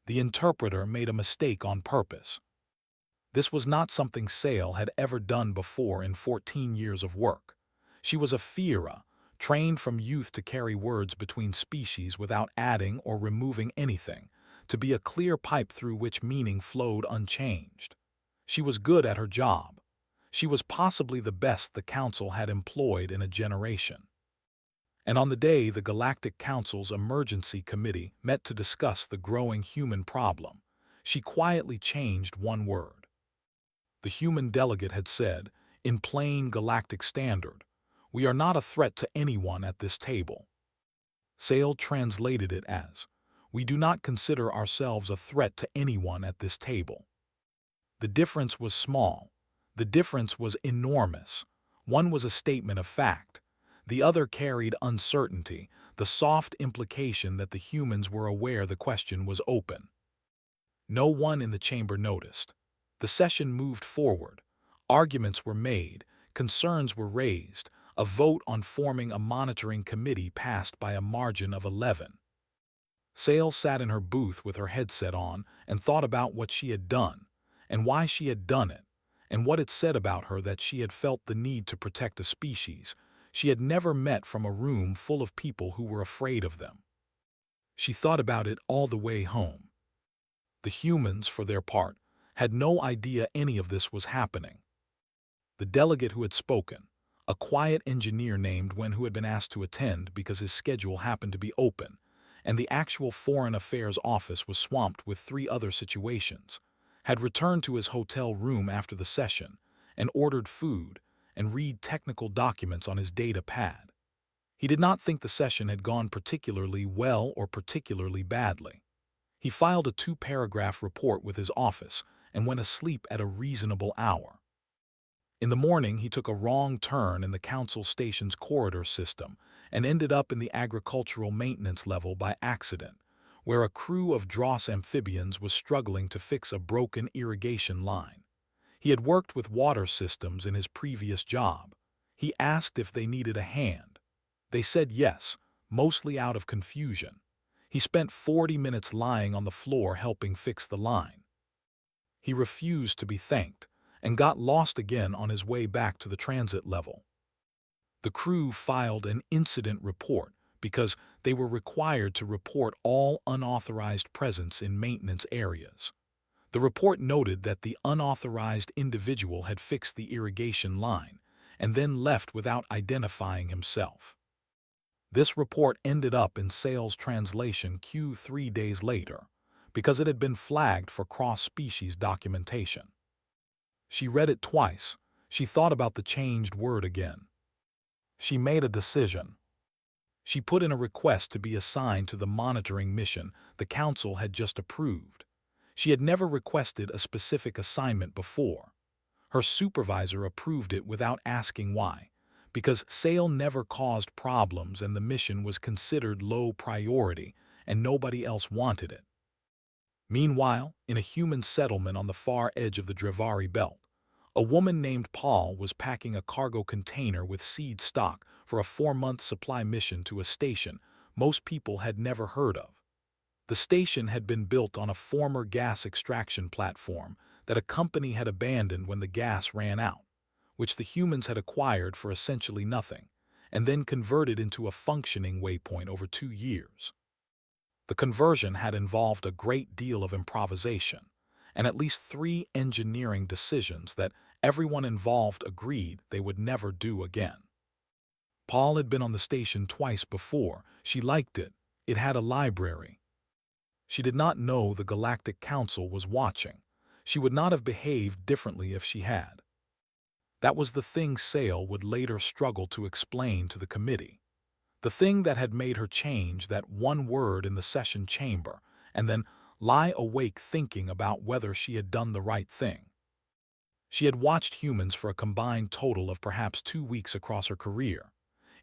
The interpreter made a mistake on purpose. This was not something Sale had ever done before in 14 years of work. She was a Fiera, trained from youth to carry words between species without adding or removing anything, to be a clear pipe through which meaning flowed unchanged. She was good at her job. She was possibly the best the Council had employed in a generation. And on the day the Galactic Council's Emergency Committee met to discuss the growing human problem, she quietly changed one word. The human delegate had said, in plain galactic standard, "We are not a threat to anyone at this table." Sale translated it as, "We do not consider ourselves a threat to anyone at this table." The difference was small. The difference was enormous. One was a statement of fact. The other carried uncertainty, the soft implication that the humans were aware the question was open. No one in the chamber noticed. The session moved forward. Arguments were made, concerns were raised, a vote on forming a monitoring committee passed by a margin of 11. Sale sat in her booth with her headset on and thought about what she had done, and why she had done it, and what it said about her that she had felt the need to protect a species she had never met from a room full of people who were afraid of them. She thought about it all the way home. The humans, for their part, had no idea any of this was happening. The delegate who had spoken, a quiet engineer named Wen who had been asked to attend because his schedule happened to be open, and the actual Foreign Affairs office was swamped with 3 other situations, had returned to his hotel room after the session and ordered food and read technical documents on his data pad. He did not think the session had gone particularly well or particularly badly. He filed a 2-paragraph report with his office and went asleep at a reasonable hour. In the morning, he took a wrong turn in the council station's corridor system and ended up in the agricultural maintenance level by accident, where a crew of dross amphibians was struggling to fix a broken irrigation line. He had worked with water systems in his previous job. He asked if they needed a hand. They said yes, mostly out of confusion. He spent 40 minutes lying on the floor helping fix the line. He refused to be thanked and got lost again on his way back to the transit level. The crew filed an incident report because they were required to report all unauthorized presence in maintenance areas. The report noted that the unauthorized individual had fixed the irrigation line and then left without identifying himself. This report ended up in Sale's translation queue 3 days later because it had been flagged for cross-species documentation. She read it twice. She thought about the changed word again. She made a decision. She put in a request to be assigned to the monitoring mission the Council had just approved. She had never requested a specific assignment before. Her supervisor approved it without asking why, because Sale never caused problems and the mission was considered low priority and nobody else wanted it. Meanwhile, in a human settlement on the far edge of the Drevari Belt, a woman named Paul was packing a cargo container with seed stock for a 4-month supply mission to a station most people had never heard of. The station had been built on a former gas extraction platform that a company had abandoned when the gas ran out, which the humans had acquired for essentially nothing, and then converted into a functioning waypoint over 2 years. The conversion had involved a great deal of improvisation, and at least 3 engineering decisions that everyone involved agreed they would never do again. Paul had been on the station twice before. She liked it. It had a library. She did not know the Galactic Council was watching. She would not have behaved differently if she had. That was the thing Sale would later struggle to explain to the committee. The thing that had made her change that one word in the session chamber and then lie awake thinking about whether she had done the right thing. She had watched humans for a combined total of perhaps 2 weeks across her career.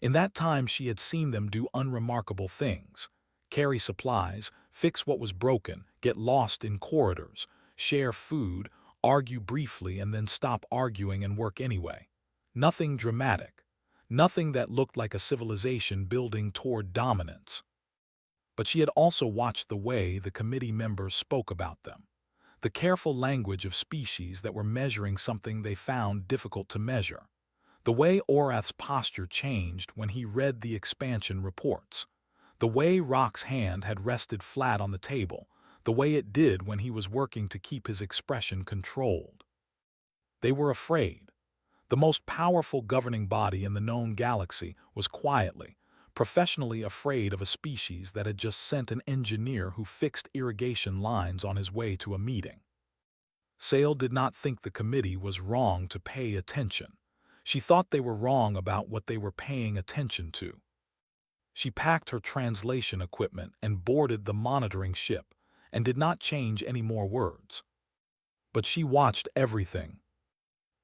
In that time she had seen them do unremarkable things: carry supplies, fix what was broken, get lost in corridors, share food, argue briefly and then stop arguing and work anyway. Nothing dramatic. Nothing that looked like a civilization building toward dominance. but she had also watched the way the committee members spoke about them. The careful language of species that were measuring something they found difficult to measure. The way Orath's posture changed when he read the expansion reports. The way Rock's hand had rested flat on the table, the way it did when he was working to keep his expression controlled. They were afraid. The most powerful governing body in the known galaxy was quietly, professionally afraid of a species that had just sent an engineer who fixed irrigation lines on his way to a meeting. Sale did not think the committee was wrong to pay attention. She thought they were wrong about what they were paying attention to. She packed her translation equipment and boarded the monitoring ship, and did not change any more words. But she watched everything.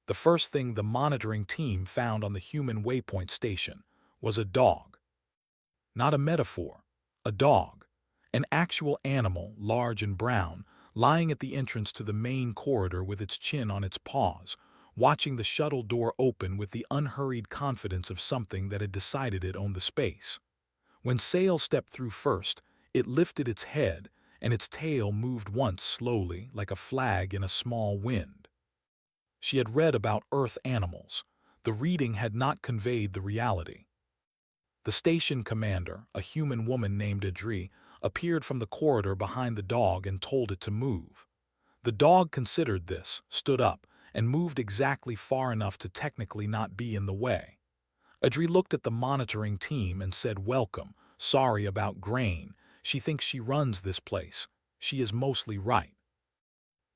The first thing the monitoring team found on the human waypoint station was a dog. Not a metaphor, a dog. An actual animal, large and brown, lying at the entrance to the main corridor with its chin on its paws, watching the shuttle door open with the unhurried confidence of something that had decided it owned the space. When Sale stepped through first, it lifted its head, and its tail moved once slowly like a flag in a small wind. She had read about Earth animals. The reading had not conveyed the reality. The station commander, a human woman named Adri, appeared from the corridor behind the dog and told it to move. The dog considered this, stood up, and moved exactly far enough to technically not be in the way. Adri looked at the monitoring team and said, "Welcome, sorry about Grain. She thinks she runs this place. She is mostly right."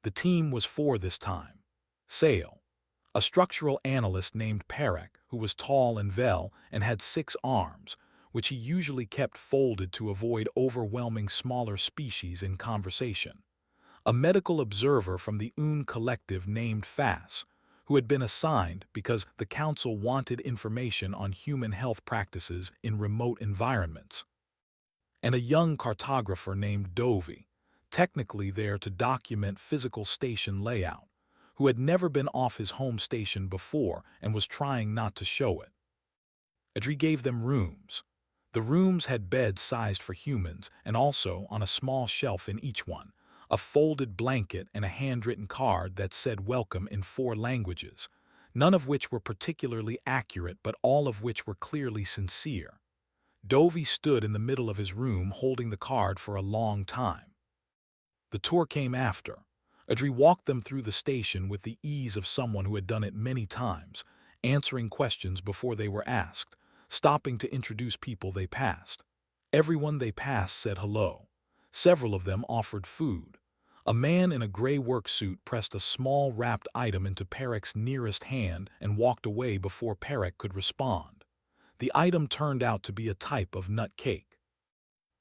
The team was four this time. Sale, a structural analyst named Perek, who was tall and vel and had 6 arms, which he usually kept folded to avoid overwhelming smaller species in conversation. A medical observer from the Un collective named Fass, who had been assigned because the council wanted information on human health practices in remote environments. And a young cartographer named Dovey, technically there to document physical station layout, who had never been off his home station before and was trying not to show it. Adri gave them rooms. The rooms had beds sized for humans, and also, on a small shelf in each one, a folded blanket and a handwritten card that said welcome in 4 languages, none of which were particularly accurate but all of which were clearly sincere. Dovey stood in the middle of his room holding the card for a long time. The tour came after. Adri walked them through the station with the ease of someone who had done it many times, answering questions before they were asked, stopping to introduce people they passed. Everyone they passed said hello. Several of them offered food. A man in a gray work suit pressed a small wrapped item into Perek's nearest hand and walked away before Perek could respond. The item turned out to be a type of nut cake.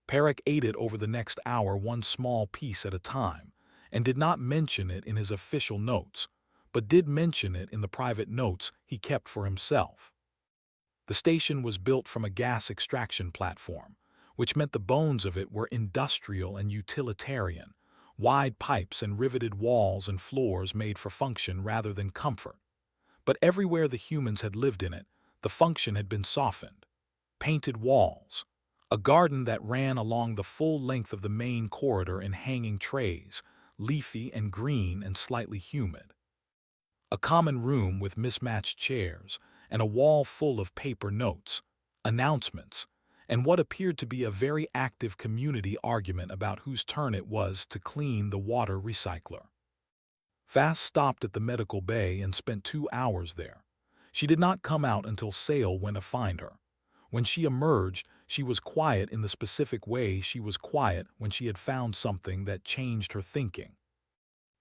Perek ate it over the next hour, one small piece at a time, and did not mention it in his official notes, but did mention it in the private notes he kept for himself. The station was built from a gas extraction platform, which meant the bones of it were industrial and utilitarian, wide pipes and riveted walls and floors made for function rather than comfort. But everywhere the humans had lived in it, the function had been softened. Painted walls, a garden that ran along the full length of the main corridor in hanging trays, leafy and green and slightly humid. A common room with mismatched chairs, and a wall full of paper notes, announcements, and what appeared to be a very active community argument about whose turn it was to clean the water recycler. Fass stopped at the medical bay and spent 2 hours there. She did not come out until Sale went to find her. When she emerged, she was quiet in the specific way she was quiet when she had found something that changed her thinking.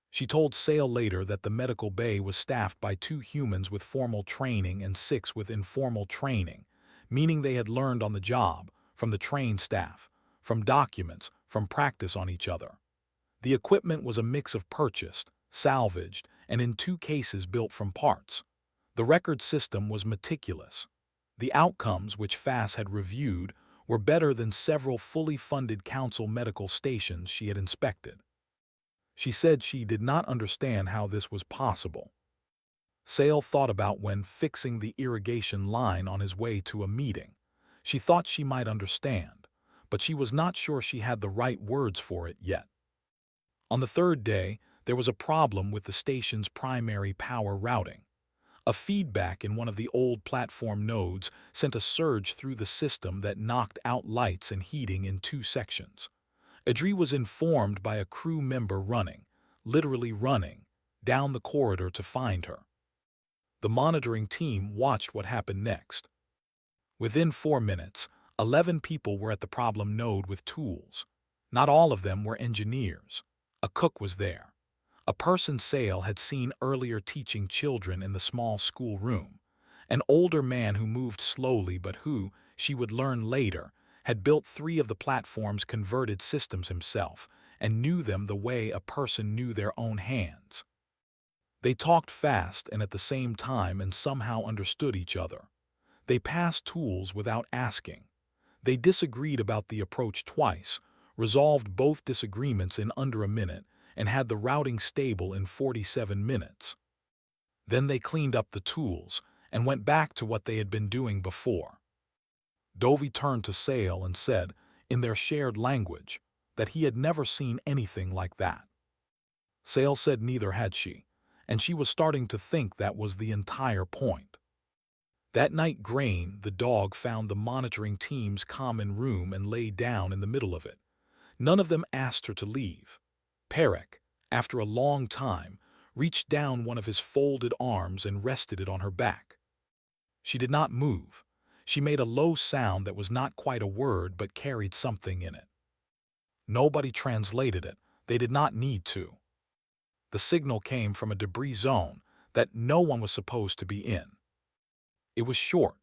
She told Sale later that the medical bay was staffed by 2 humans with formal training and 6 with informal training, meaning they had learned on the job, from the trained staff, from documents, from practice on each other. The equipment was a mix of purchased, salvaged, and in 2 cases built from parts. The record system was meticulous. The outcomes, which Fass had reviewed, were better than several fully funded council medical stations she had inspected. She said she did not understand how this was possible. Sale thought about when fixing the irrigation line on his way to a meeting. She thought she might understand, but she was not sure she had the right words for it yet. On the third day, there was a problem with the station's primary power routing. A feedback in one of the old platform nodes sent a surge through the system that knocked out lights and heating in 2 sections. Adri was informed by a crew member running, literally running, down the corridor to find her. The monitoring team watched what happened next. Within 4 minutes, 11 people were at the problem node with tools. Not all of them were engineers. A cook was there. A person Sale had seen earlier teaching children in the small school room. An older man who moved slowly but who, she would learn later, had built 3 of the platform's converted systems himself and knew them the way a person knew their own hands. They talked fast and at the same time and somehow understood each other. They passed tools without asking. They disagreed about the approach twice, resolved both disagreements in under a minute, and had the routing stable in 47 minutes. Then they cleaned up the tools and went back to what they had been doing before. Dovey turned to Sale and said, in their shared language, that he had never seen anything like that. Sale said neither had she, and she was starting to think that was the entire point. That night Grain, the dog, found the monitoring team's common room and lay down in the middle of it. None of them asked her to leave. Perek, after a long time, reached down one of his folded arms and rested it on her back. She did not move. She made a low sound that was not quite a word but carried something in it. Nobody translated it. They did not need to. The signal came from a debris zone that no one was supposed to be in. It was short,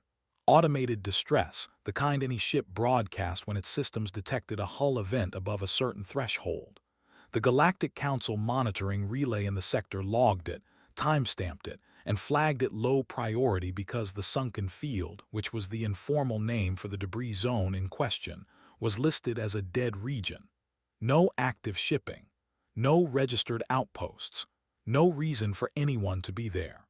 automated distress, the kind any ship broadcast when its systems detected a hull event above a certain threshold. The Galactic Council monitoring relay in the sector logged it, timestamped it, and flagged it low priority because the sunken field, which was the informal name for the debris zone in question, was listed as a dead region. No active shipping, no registered outposts, no reason for anyone to be there.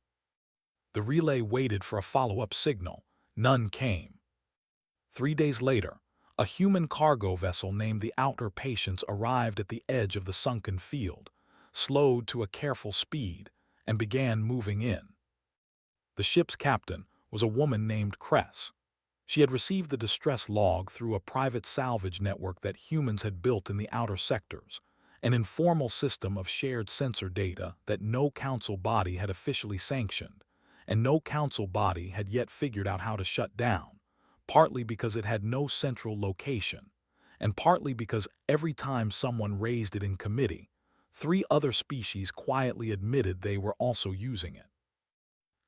The relay waited for a follow-up signal. None came. 3 days later, a human cargo vessel named the Outer Patience arrived at the edge of the sunken field, slowed to a careful speed, and began moving in. The ship's captain was a woman named Cress. She had received the distress log through a private salvage network that humans had built in the outer sectors, an informal system of shared sensor data that no council body had officially sanctioned, and no council body had yet figured out how to shut down, partly because it had no central location, and partly because every time someone raised it in committee, 3 other species quietly admitted they were also using it.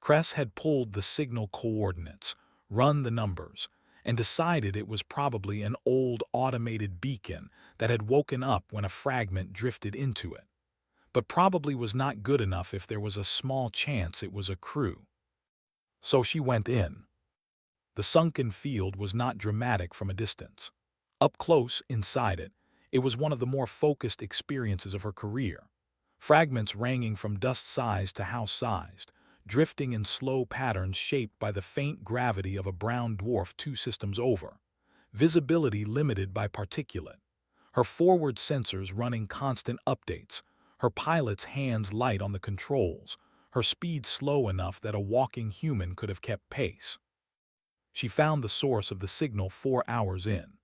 Cress had pulled the signal coordinates, run the numbers, and decided it was probably an old automated beacon that had woken up when a fragment drifted into it, but probably was not good enough if there was a small chance it was a crew. So she went in. The sunken field was not dramatic from a distance. Up close, inside it, it was one of the more focused experiences of her career. Fragments ranging from dust-sized to house-sized, drifting in slow patterns shaped by the faint gravity of a brown dwarf 2 systems over. Visibility limited by particulate. Her forward sensors running constant updates. Her pilot's hands light on the controls. Her speed slow enough that a walking human could have kept pace. She found the source of the signal 4 hours in.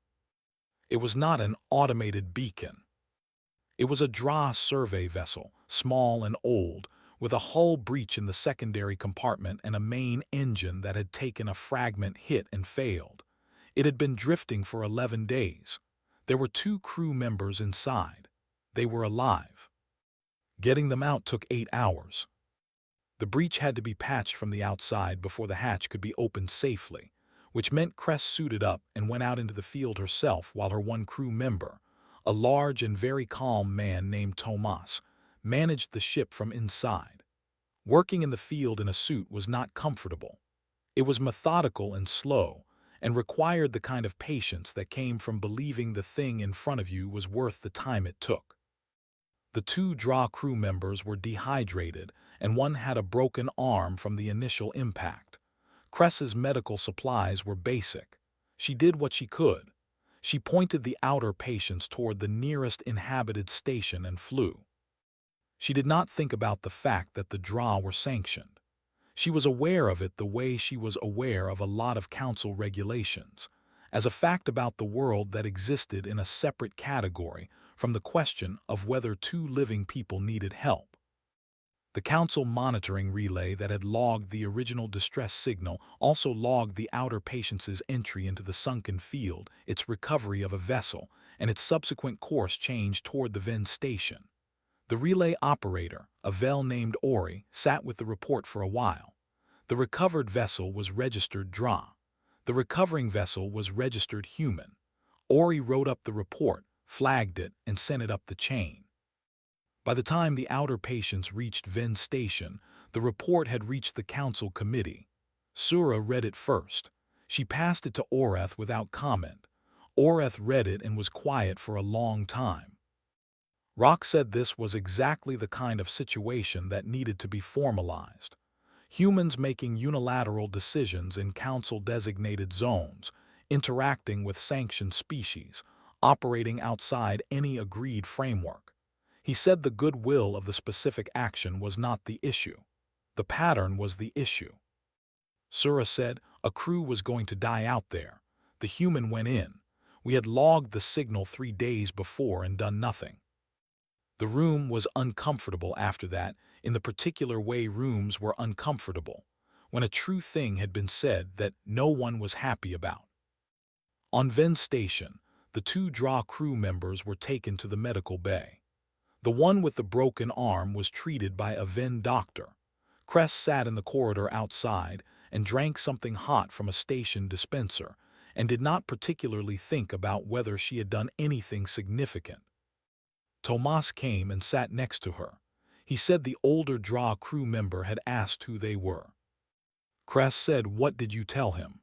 It was not an automated beacon. It was a Dra survey vessel, small and old, with a hull breach in the secondary compartment and a main engine that had taken a fragment hit and failed. It had been drifting for 11 days. There were 2 crew members inside. They were alive. Getting them out took 8 hours. The breach had to be patched from the outside before the hatch could be opened safely, which meant Cress suited up and went out into the field herself while her 1 crew member, a large and very calm man named Tomas, managed the ship from inside. Working in the field in a suit was not comfortable. It was methodical and slow, and required the kind of patience that came from believing the thing in front of you was worth the time it took. The 2 Dra crew members were dehydrated, and one had a broken arm from the initial impact. Cress's medical supplies were basic. She did what she could. She pointed the outer patients toward the nearest inhabited station and flew. She did not think about the fact that the draw were sanctioned. She was aware of it the way she was aware of a lot of council regulations, as a fact about the world that existed in a separate category from the question of whether two living people needed help. The council monitoring relay that had logged the original distress signal also logged the outer patient's entry into the sunken field, its recovery of a vessel, and its subsequent course change toward the Ven station. The relay operator, a Vel named Ori, sat with the report for a while. The recovered vessel was registered Dra. The recovering vessel was registered Human. Ori wrote up the report, flagged it, and sent it up the chain. By the time the outer patients reached Ven station, the report had reached the council committee. Sura read it first. She passed it to Oreth without comment. Oreth read it and was quiet for a long time. Rock said this was exactly the kind of situation that needed to be formalized. Humans making unilateral decisions in council-designated zones, interacting with sanctioned species, operating outside any agreed framework. He said the goodwill of the specific action was not the issue. The pattern was the issue. Sura said a crew was going to die out there. The human went in. We had logged the signal 3 days before and done nothing. The room was uncomfortable after that, in the particular way rooms were uncomfortable, when a true thing had been said that no one was happy about. On Ven Station, the 2 Draw crew members were taken to the medical bay. The one with the broken arm was treated by a Ven doctor. Cress sat in the corridor outside and drank something hot from a station dispenser and did not particularly think about whether she had done anything significant. Tomas came and sat next to her. He said the older Draw crew member had asked who they were. Cress said, "What did you tell him?"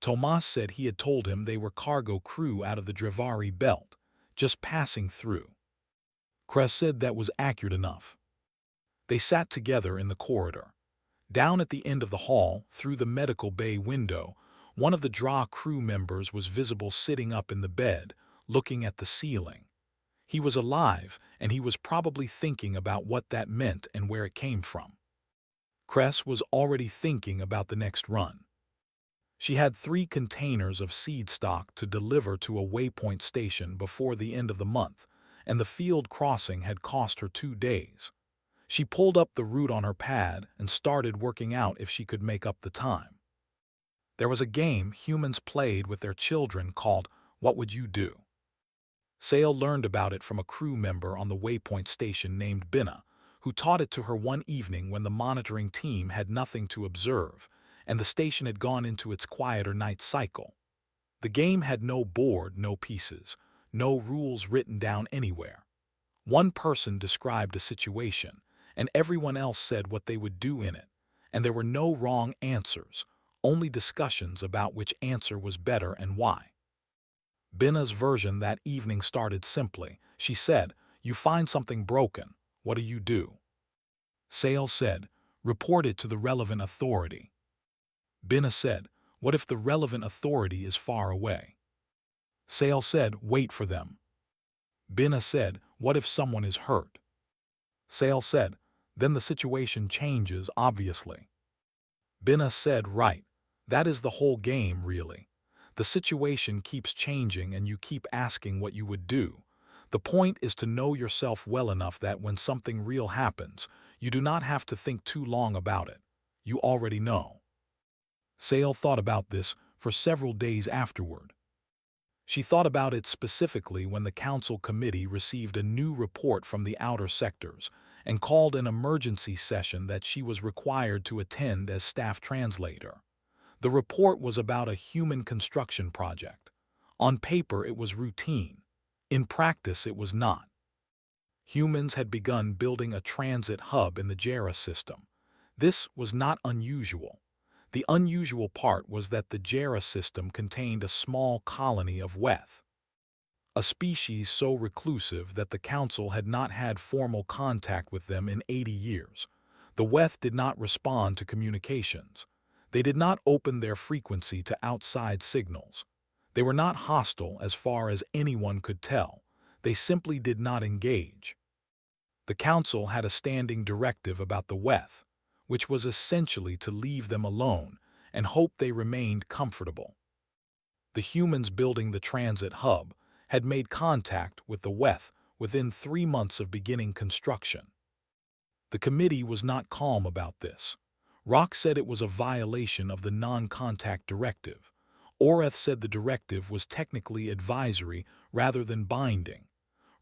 Tomas said he had told him they were cargo crew out of the Drevari belt, just passing through. Cress said that was accurate enough. They sat together in the corridor. Down at the end of the hall, through the medical bay window, one of the Draw crew members was visible sitting up in the bed, looking at the ceiling. He was alive, and he was probably thinking about what that meant and where it came from. Cress was already thinking about the next run. She had 3 containers of seed stock to deliver to a waypoint station before the end of the month, and the field crossing had cost her 2 days. She pulled up the route on her pad and started working out if she could make up the time. There was a game humans played with their children called What Would You Do? Sale learned about it from a crew member on the waypoint station named Binna, who taught it to her one evening when the monitoring team had nothing to observe, and the station had gone into its quieter night cycle. The game had no board, no pieces, no rules written down anywhere. One person described a situation, and everyone else said what they would do in it, and there were no wrong answers, only discussions about which answer was better and why. Binna's version that evening started simply. She said, "You find something broken. What do you do?" Sale said, "Report it to the relevant authority." Binna said, "What if the relevant authority is far away?" Sale said, "Wait for them." Binna said, "What if someone is hurt?" Sale said, "Then the situation changes, obviously." Binna said, "Right. That is the whole game, really. The situation keeps changing and you keep asking what you would do. The point is to know yourself well enough that when something real happens, you do not have to think too long about it. You already know." Sale thought about this for several days afterward. She thought about it specifically when the council committee received a new report from the outer sectors and called an emergency session that she was required to attend as staff translator. The report was about a human construction project. On paper, it was routine. In practice, it was not. Humans had begun building a transit hub in the Jera system. This was not unusual. The unusual part was that the Jera system contained a small colony of Weth, a species so reclusive that the council had not had formal contact with them in 80 years. The Weth did not respond to communications. They did not open their frequency to outside signals. They were not hostile as far as anyone could tell. They simply did not engage. The council had a standing directive about the Weth, which was essentially to leave them alone and hope they remained comfortable. The humans building the transit hub had made contact with the Weth within 3 months of beginning construction. The committee was not calm about this. Rock said it was a violation of the non-contact directive. Oreth said the directive was technically advisory rather than binding.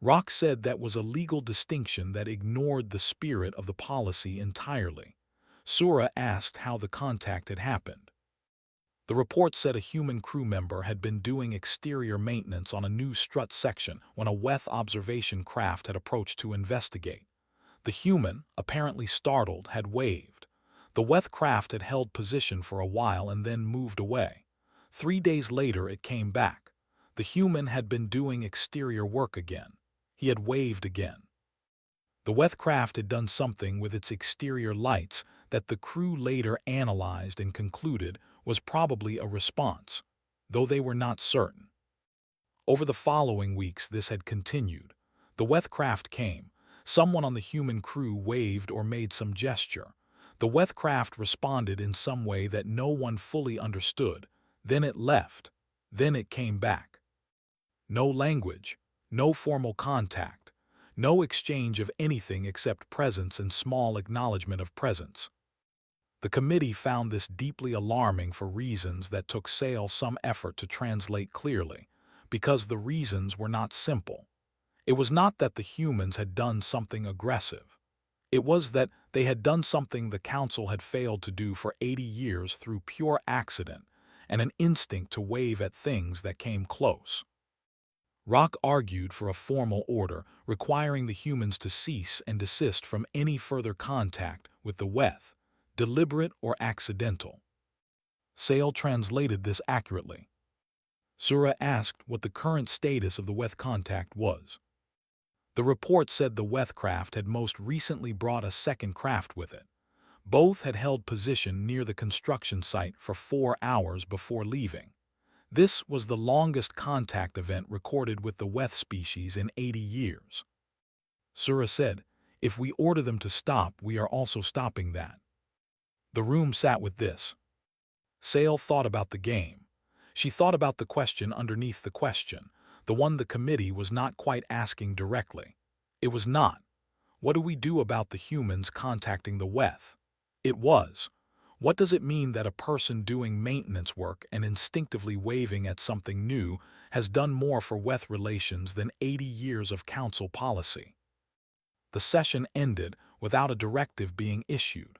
Rock said that was a legal distinction that ignored the spirit of the policy entirely. Sura asked how the contact had happened. The report said a human crew member had been doing exterior maintenance on a new strut section when a Weth observation craft had approached to investigate. The human, apparently startled, had waved. The Weth craft had held position for a while and then moved away. 3 days later it came back. The human had been doing exterior work again. He had waved again. The Weth craft had done something with its exterior lights that the crew later analyzed and concluded was probably a response, though they were not certain. Over the following weeks this had continued. The Weth craft came. Someone on the human crew waved or made some gesture. The Weth craft responded in some way that no one fully understood. Then it left. Then it came back. No language, no formal contact, no exchange of anything except presence and small acknowledgement of presence. The committee found this deeply alarming for reasons that took Sale some effort to translate clearly, because the reasons were not simple. It was not that the humans had done something aggressive. It was that they had done something the council had failed to do for 80 years through pure accident and an instinct to wave at things that came close. Rock argued for a formal order requiring the humans to cease and desist from any further contact with the Weth, deliberate or accidental. Sale translated this accurately. Sura asked what the current status of the Weth contact was. The report said the Weth craft had most recently brought a second craft with it. Both had held position near the construction site for 4 hours before leaving. This was the longest contact event recorded with the Weth species in 80 years. Sura said, "If we order them to stop, we are also stopping that." The room sat with this. Sale thought about the game. She thought about the question underneath the question, the one the committee was not quite asking directly. It was not, what do we do about the humans contacting the Weth? It was, what does it mean that a person doing maintenance work and instinctively waving at something new has done more for Weth relations than 80 years of council policy? The session ended without a directive being issued.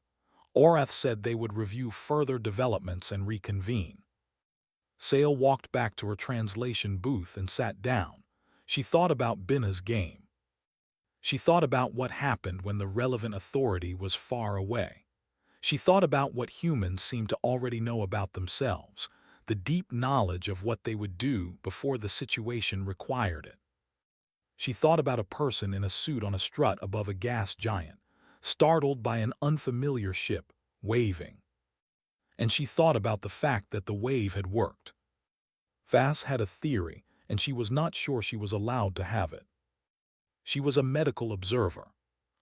Oreth said they would review further developments and reconvene. Sale walked back to her translation booth and sat down. She thought about Binna's game. She thought about what happened when the relevant authority was far away. She thought about what humans seemed to already know about themselves, the deep knowledge of what they would do before the situation required it. She thought about a person in a suit on a strut above a gas giant, startled by an unfamiliar ship, waving. And she thought about the fact that the wave had worked. Vass had a theory, and she was not sure she was allowed to have it. She was a medical observer.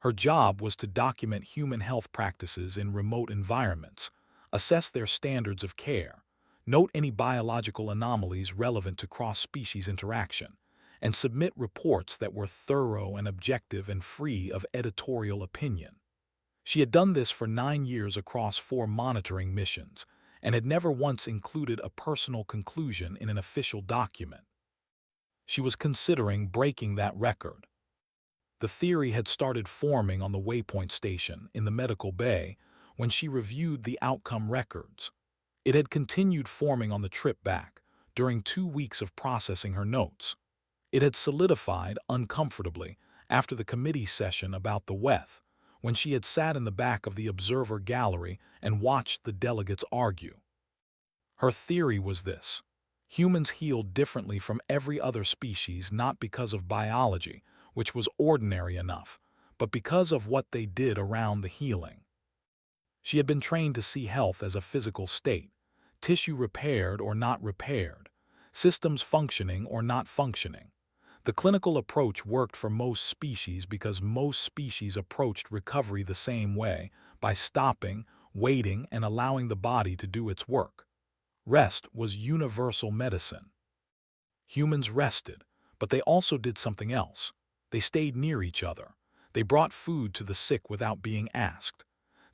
Her job was to document human health practices in remote environments, assess their standards of care, note any biological anomalies relevant to cross-species interaction, and submit reports that were thorough and objective and free of editorial opinion. She had done this for 9 years across 4 monitoring missions, and had never once included a personal conclusion in an official document. She was considering breaking that record. The theory had started forming on the Waypoint Station in the medical bay when she reviewed the outcome records. It had continued forming on the trip back, during 2 weeks of processing her notes. It had solidified uncomfortably after the committee session about the Weth, when she had sat in the back of the observer gallery and watched the delegates argue. Her theory was this: humans healed differently from every other species not because of biology, which was ordinary enough, but because of what they did around the healing. She had been trained to see health as a physical state, tissue repaired or not repaired, systems functioning or not functioning. The clinical approach worked for most species because most species approached recovery the same way, by stopping, waiting, and allowing the body to do its work. Rest was universal medicine. Humans rested, but they also did something else. They stayed near each other. They brought food to the sick without being asked.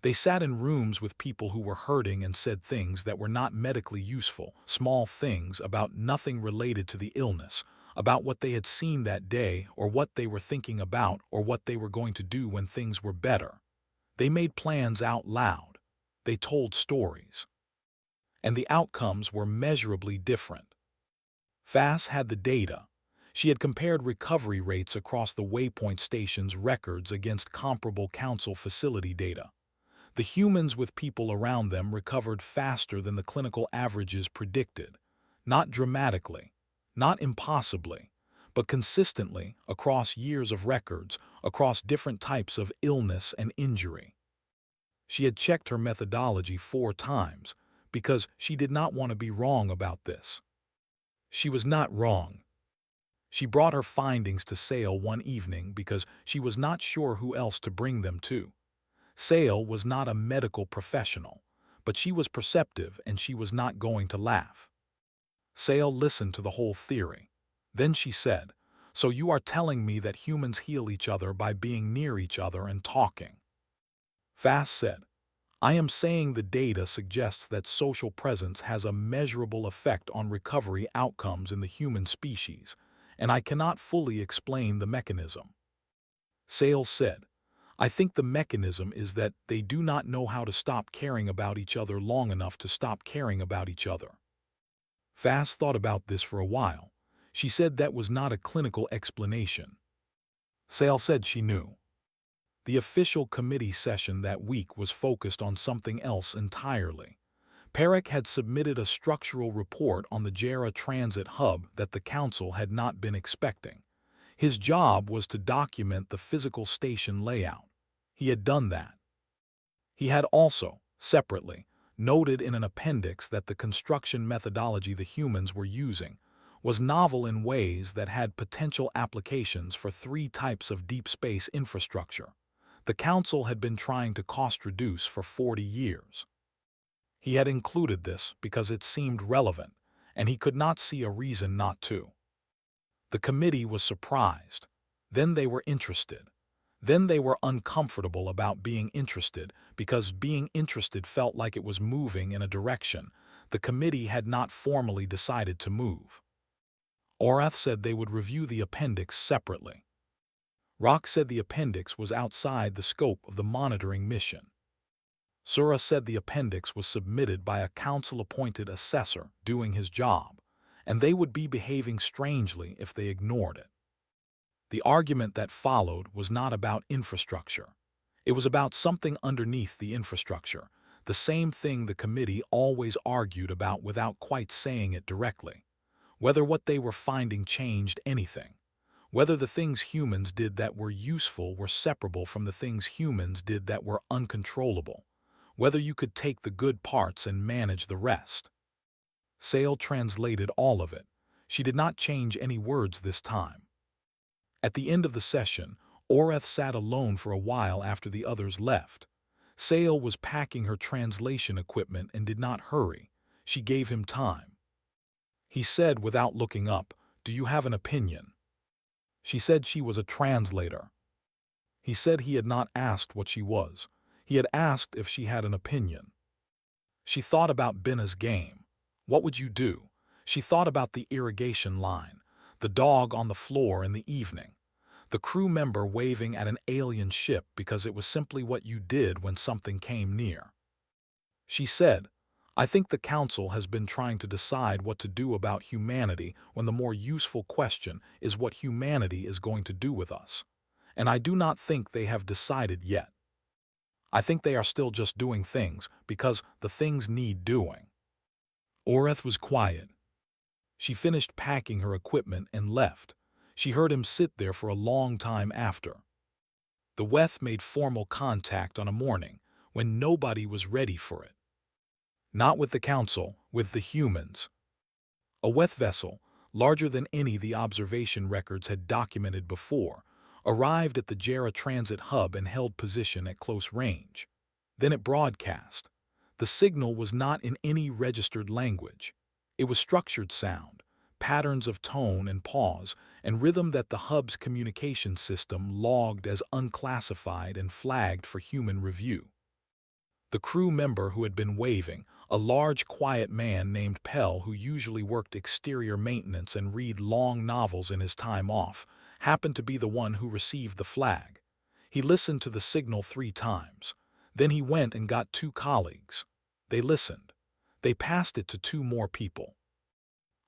They sat in rooms with people who were hurting and said things that were not medically useful, small things about nothing related to the illness, about what they had seen that day or what they were thinking about or what they were going to do when things were better. They made plans out loud. They told stories. And the outcomes were measurably different. FAS had the data. She had compared recovery rates across the Waypoint Station's records against comparable council facility data. The humans with people around them recovered faster than the clinical averages predicted, not dramatically, not impossibly, but consistently across years of records, across different types of illness and injury. She had checked her methodology 4 times because she did not want to be wrong about this. She was not wrong. She brought her findings to Sale one evening because she was not sure who else to bring them to. Sale was not a medical professional, but she was perceptive and she was not going to laugh. Sale listened to the whole theory. Then she said, "So you are telling me that humans heal each other by being near each other and talking?" Fast said, "I am saying the data suggests that social presence has a measurable effect on recovery outcomes in the human species, and I cannot fully explain the mechanism." Sale said, "I think the mechanism is that they do not know how to stop caring about each other long enough to stop caring about each other." Fast thought about this for a while. She said that was not a clinical explanation. Sale said she knew. The official committee session that week was focused on something else entirely. Perrick had submitted a structural report on the Jarrah Transit Hub that the council had not been expecting. His job was to document the physical station layout. He had done that. He had also, separately, noted in an appendix that the construction methodology the humans were using was novel in ways that had potential applications for 3 types of deep space infrastructure. The council had been trying to cost reduce for 40 years. He had included this because it seemed relevant, and he could not see a reason not to. The committee was surprised. Then they were interested. Then they were uncomfortable about being interested because being interested felt like it was moving in a direction the committee had not formally decided to move. Orath said they would review the appendix separately. Rock said the appendix was outside the scope of the monitoring mission. Sura said the appendix was submitted by a council-appointed assessor doing his job, and they would be behaving strangely if they ignored it. The argument that followed was not about infrastructure. It was about something underneath the infrastructure, the same thing the committee always argued about without quite saying it directly. Whether what they were finding changed anything. Whether the things humans did that were useful were separable from the things humans did that were uncontrollable. Whether you could take the good parts and manage the rest. Sale translated all of it. She did not change any words this time. At the end of the session, Orath sat alone for a while after the others left. Sale was packing her translation equipment and did not hurry. She gave him time. He said without looking up, "Do you have an opinion?" She said she was a translator. He said he had not asked what she was. He had asked if she had an opinion. She thought about Binna's game. What would you do? She thought about the irrigation line, the dog on the floor in the evening, the crew member waving at an alien ship because it was simply what you did when something came near. She said, "I think the council has been trying to decide what to do about humanity when the more useful question is what humanity is going to do with us. And I do not think they have decided yet. I think they are still just doing things because the things need doing." Orath was quiet. She finished packing her equipment and left. She heard him sit there for a long time after. The Weth made formal contact on a morning when nobody was ready for it. Not with the council, with the humans. A wealth vessel, larger than any the observation records had documented before, arrived at the Jarrah Transit Hub and held position at close range. Then it broadcast. The signal was not in any registered language. It was structured sound, patterns of tone and pause, and rhythm that the hub's communication system logged as unclassified and flagged for human review. The crew member who had been waving, a large, quiet man named Pell who usually worked exterior maintenance and read long novels in his time off, happened to be the one who received the flag. He listened to the signal 3 times. Then he went and got 2 colleagues. They listened. They passed it to 2 more people.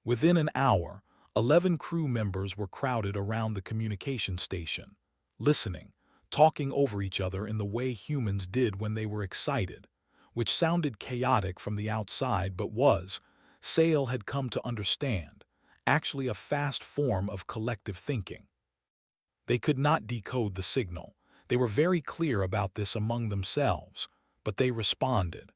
Within an hour, 11 crew members were crowded around the communication station, listening, talking over each other in the way humans did when they were excited, which sounded chaotic from the outside but was, Sale had come to understand, actually a fast form of collective thinking. They could not decode the signal. They were very clear about this among themselves, but they responded.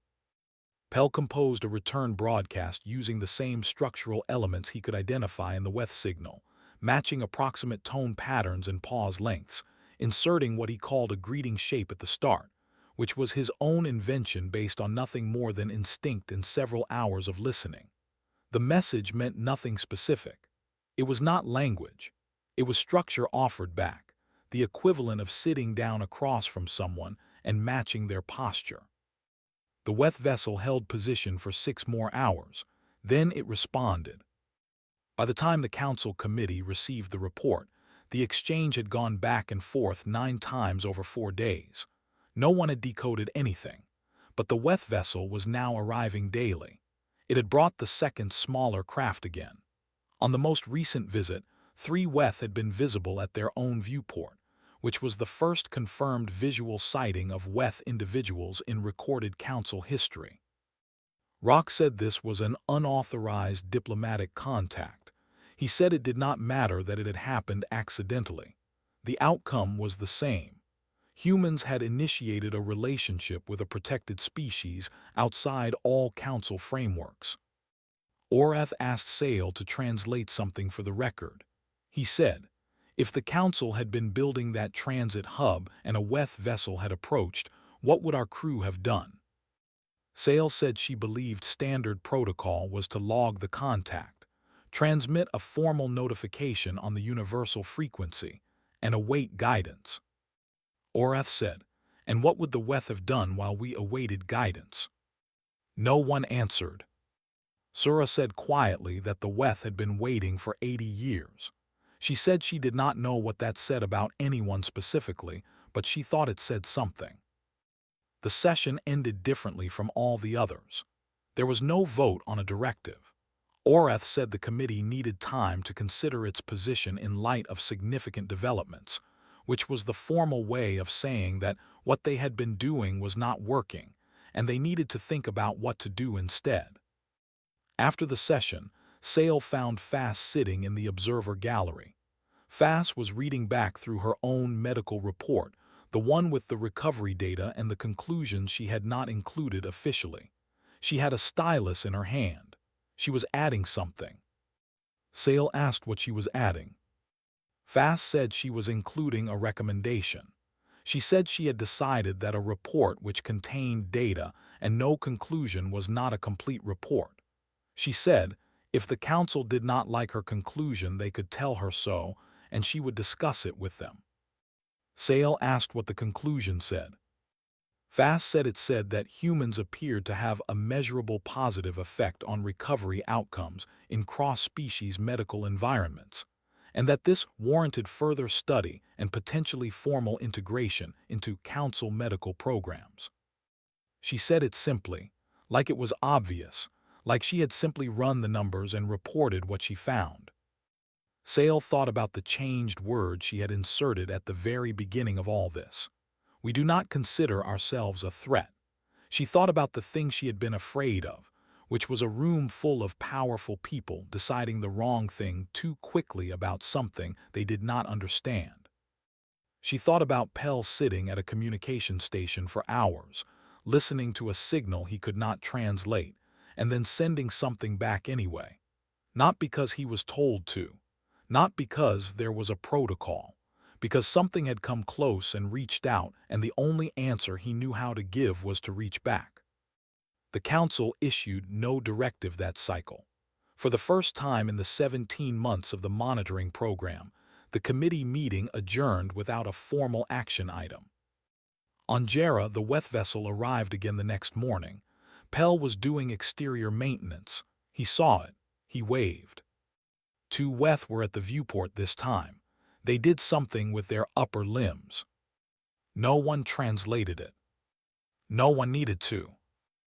Pell composed a return broadcast using the same structural elements he could identify in the wealth signal, matching approximate tone patterns and pause lengths, inserting what he called a greeting shape at the start, which was his own invention based on nothing more than instinct and several hours of listening. The message meant nothing specific. It was not language. It was structure offered back, the equivalent of sitting down across from someone and matching their posture. The wealth vessel held position for 6 more hours. Then it responded. By the time the council committee received the report, the exchange had gone back and forth 9 times over 4 days. No one had decoded anything, but the wealth vessel was now arriving daily. It had brought the second smaller craft again. On the most recent visit, 3 wealth had been visible at their own viewport, which was the first confirmed visual sighting of wealth individuals in recorded council history. Rock said this was an unauthorized diplomatic contact. He said it did not matter that it had happened accidentally. The outcome was the same. Humans had initiated a relationship with a protected species outside all council frameworks. Orath asked Sale to translate something for the record. He said, if the council had been building that transit hub and a wealth vessel had approached, what would our crew have done? Sale said she believed standard protocol was to log the contact, transmit a formal notification on the universal frequency, and await guidance. Orath said, and what would the wealth have done while we awaited guidance? No one answered. Sura said quietly that the wealth had been waiting for 80 years. She said she did not know what that said about anyone specifically, but she thought it said something. The session ended differently from all the others. There was no vote on a directive. Orath said the committee needed time to consider its position in light of significant developments, which was the formal way of saying that what they had been doing was not working, and they needed to think about what to do instead. After the session, Sale found Fass sitting in the observer gallery. Fass was reading back through her own medical report, the one with the recovery data and the conclusions she had not included officially. She had a stylus in her hand. She was adding something. Sale asked what she was adding. Fass said she was including a recommendation. She said she had decided that a report which contained data and no conclusion was not a complete report. She said, if the council did not like her conclusion, they could tell her so, and she would discuss it with them. Sale asked what the conclusion said. Fass said it said that humans appeared to have a measurable positive effect on recovery outcomes in cross-species medical environments, and that this warranted further study and potentially formal integration into council medical programs. She said it simply, like it was obvious, like she had simply run the numbers and reported what she found. Sale thought about the changed word she had inserted at the very beginning of all this. We do not consider ourselves a threat. She thought about the thing she had been afraid of, which was a room full of powerful people deciding the wrong thing too quickly about something they did not understand. She thought about Pell sitting at a communication station for hours, listening to a signal he could not translate, and then sending something back anyway. Not because he was told to, not because there was a protocol, because something had come close and reached out, and the only answer he knew how to give was to reach back. The Council issued no directive that cycle. For the first time in the 17 months of the monitoring program, the committee meeting adjourned without a formal action item. On Jera, the Weth vessel arrived again the next morning. Pell was doing exterior maintenance. He saw it. He waved. 2 Weth were at the viewport this time. They did something with their upper limbs. No one translated it. No one needed to.